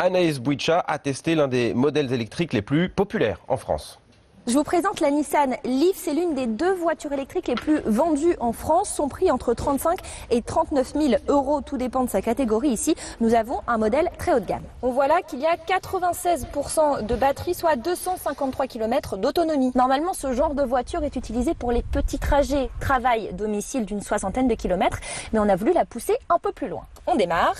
Anaïs Bouicha a testé l'un des modèles électriques les plus populaires en France. Je vous présente la Nissan Leaf. C'est l'une des 2 voitures électriques les plus vendues en France. Son prix entre 35 et 39 000 euros. Tout dépend de sa catégorie. Ici, nous avons un modèle très haut de gamme. On voit là qu'il y a 96% de batterie, soit 253 km d'autonomie. Normalement, ce genre de voiture est utilisé pour les petits trajets travail-domicile d'une soixantaine de kilomètres. Mais on a voulu la pousser un peu plus loin. On démarre.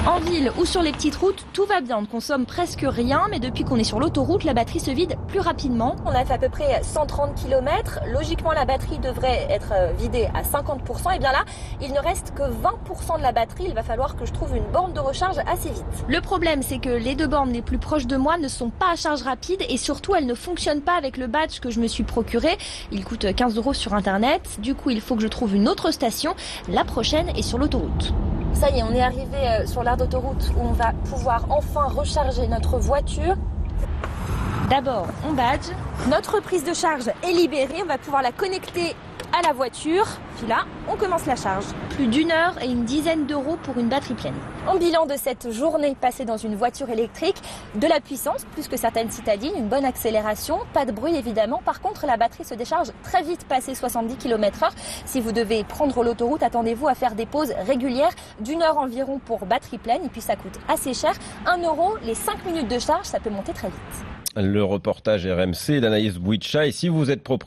En ville ou sur les petites routes, tout va bien, on ne consomme presque rien, mais depuis qu'on est sur l'autoroute, la batterie se vide plus rapidement. On a fait à peu près 130 km, logiquement la batterie devrait être vidée à 50%, et bien là, il ne reste que 20% de la batterie, il va falloir que je trouve une borne de recharge assez vite. Le problème, c'est que les 2 bornes les plus proches de moi ne sont pas à charge rapide, et surtout elles ne fonctionnent pas avec le badge que je me suis procuré. Il coûte 15 € sur internet, du coup il faut que je trouve une autre station, la prochaine est sur l'autoroute. Ça y est, on est arrivé sur l'aire d'autoroute où on va pouvoir enfin recharger notre voiture. D'abord, on badge. Notre prise de charge est libérée. On va pouvoir la connecter à la voiture. Puis là, on commence la charge. Plus d'1 heure et une dizaine d'euros pour une batterie pleine. En bilan de cette journée passée dans une voiture électrique, de la puissance, plus que certaines citadines, une bonne accélération, pas de bruit évidemment. Par contre, la batterie se décharge très vite, passé 70 km/h. Si vous devez prendre l'autoroute, attendez-vous à faire des pauses régulières d'1 heure environ pour batterie pleine. Et puis ça coûte assez cher. 1 € les 5 minutes de charge, ça peut monter très vite. Le reportage RMC d'Anaïs Bouicha. Et si vous êtes propriétaire